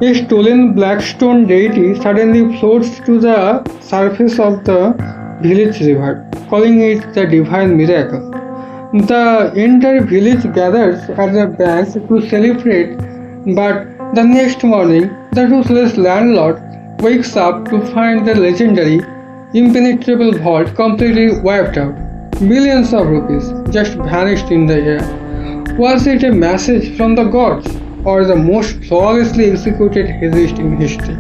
A stolen blackstone deity suddenly floats to the surface of the village river, calling it the divine miracle. The entire village gathers at the bank to celebrate, but the next morning, the ruthless landlord wakes up to find the legendary, impenetrable vault completely wiped out. Millions of rupees just vanished in the air. Was it a message from the gods or the most flawlessly executed heist in history?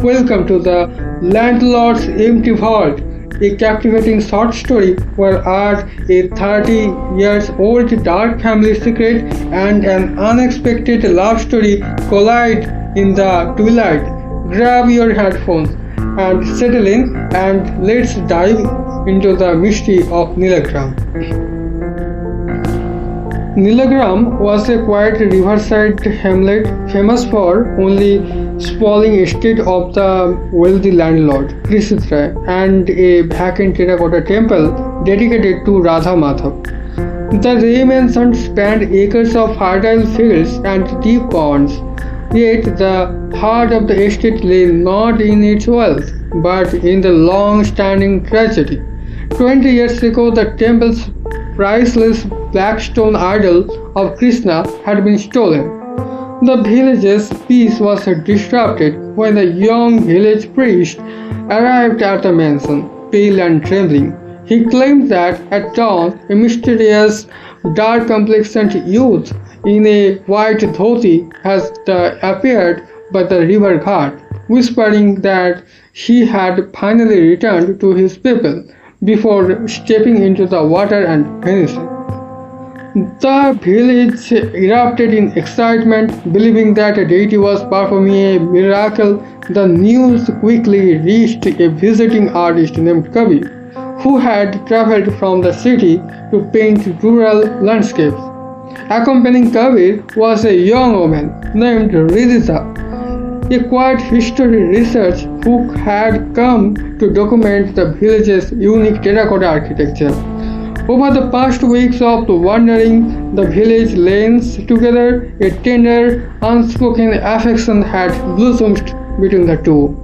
Welcome to the Landlord's Empty Vault, a captivating short story where art, a 30 years old dark family secret, and an unexpected love story collide in the twilight. Grab your headphones and settle in, and let's dive into the mystery of Nilagram. Nilagram was a quiet riverside hamlet famous for only sprawling estate of the wealthy landlord Hridita and a vacant terracotta temple dedicated to Radha Madhav. The remains spanned acres of fertile fields and deep ponds, yet the heart of the estate lay not in its wealth, but in the long-standing tragedy. 20 years ago, the temple's priceless black stone idol of Krishna had been stolen. The village's peace was disrupted when a young village priest arrived at the mansion, pale and trembling. He claimed that at dawn, a mysterious, dark-complexioned youth in a white dhoti has appeared by the river ghat, whispering that he had finally returned to his people before stepping into the water and vanishing. The village erupted in excitement, believing that a deity was performing a miracle. The news quickly reached a visiting artist named Kabir, who had traveled from the city to paint rural landscapes. Accompanying Kabir was a young woman named Hridita, a quiet history researcher who had come to document the village's unique terracotta architecture. Over the past weeks of wandering the village lanes together, a tender, unspoken affection had blossomed between the two.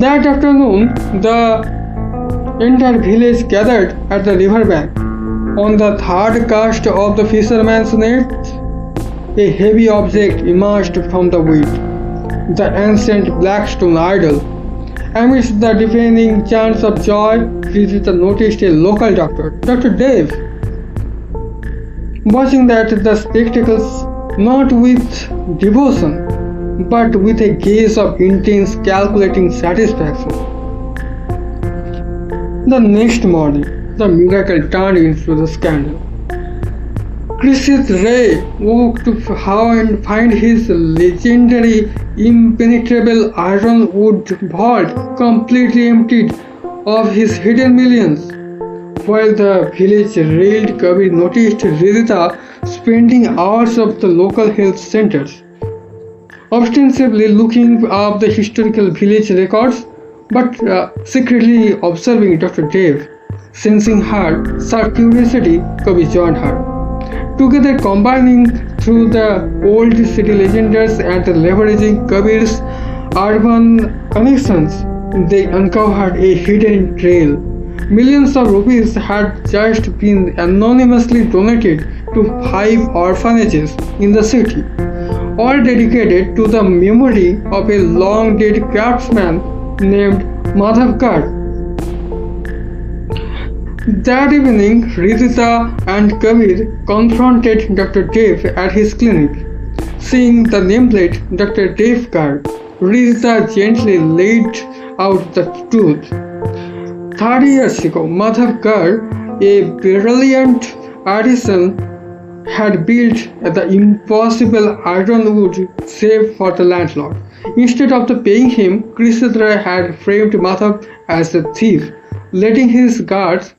That afternoon, the entire village gathered at the riverbank. On the third cast of the fisherman's net, a heavy object emerged from the weed, the ancient blackstone idol. Amidst the deafening chants of joy, Hridita noticed a local doctor, Dr. Dave, watching the spectacles not with devotion, but with a gaze of intense, calculating satisfaction. The next morning, the miracle turned into the scandal. Chris's Ray woke to find his legendary impenetrable ironwood vault completely emptied of his hidden millions. While the village railed, Kabir noticed Hridita spending hours of the local health centers, ostensibly looking up the historical village records, but secretly observing Dr. Dave. Sensing her curiosity, Kabir joined her. Together, combining through the old city legends and leveraging Kabir's urban connections, they uncovered a hidden trail. Millions of rupees had just been anonymously donated to 5 orphanages in the city, all dedicated to the memory of a long-dead craftsman named Madhav Kar. That evening, Hridita and Kabir confronted Dr. Dev at his clinic. Seeing the nameplate Dr. Dev Kar, Hridita gently laid out the truth. 30 years ago, Madhav Kar, a brilliant artisan, had built the impossible ironwood safe for the landlord. Instead of paying him, Krishna had framed Madhav as a thief, letting his guards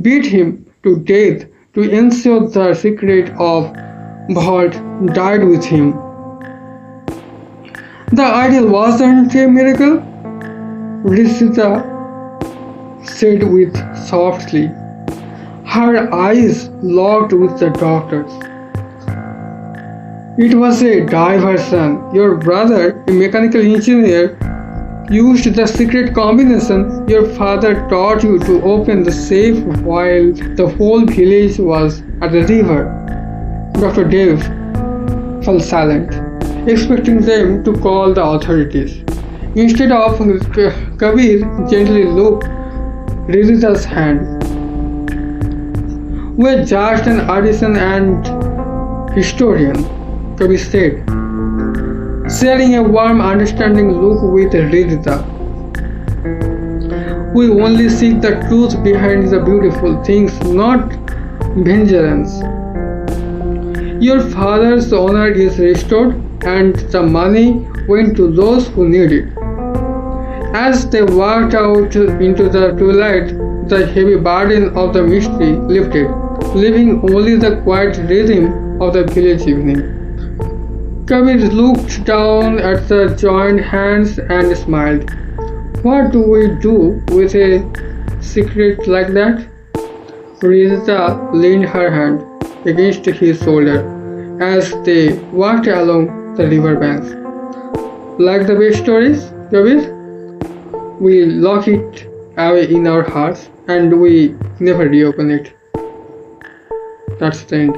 beat him to death to ensure the secret of vault died with him. The idol wasn't a miracle, Hridita said with softly, her eyes locked with the doctor's. It was a diversion. Your brother, a mechanical engineer, used the secret combination your father taught you to open the safe while the whole village was at the river. Dr. Dev fell silent, expecting them to call the authorities. Instead of Kabir gently looked Hridita's hand. "We're just an artisan and historian," Kabir said, sharing a warm, understanding look with Hridita. "We only seek the truth behind the beautiful things, not vengeance. Your father's honor is restored, and the money went to those who need it." As they walked out into the twilight, the heavy burden of the mystery lifted, leaving only the quiet rhythm of the village evening. Kabir looked down at the joined hands and smiled. "What do we do with a secret like that?" Hridita leaned her hand against his shoulder as they walked along the river banks. "Like the best stories, Kabir? We lock it away in our hearts and we never reopen it." That's the end.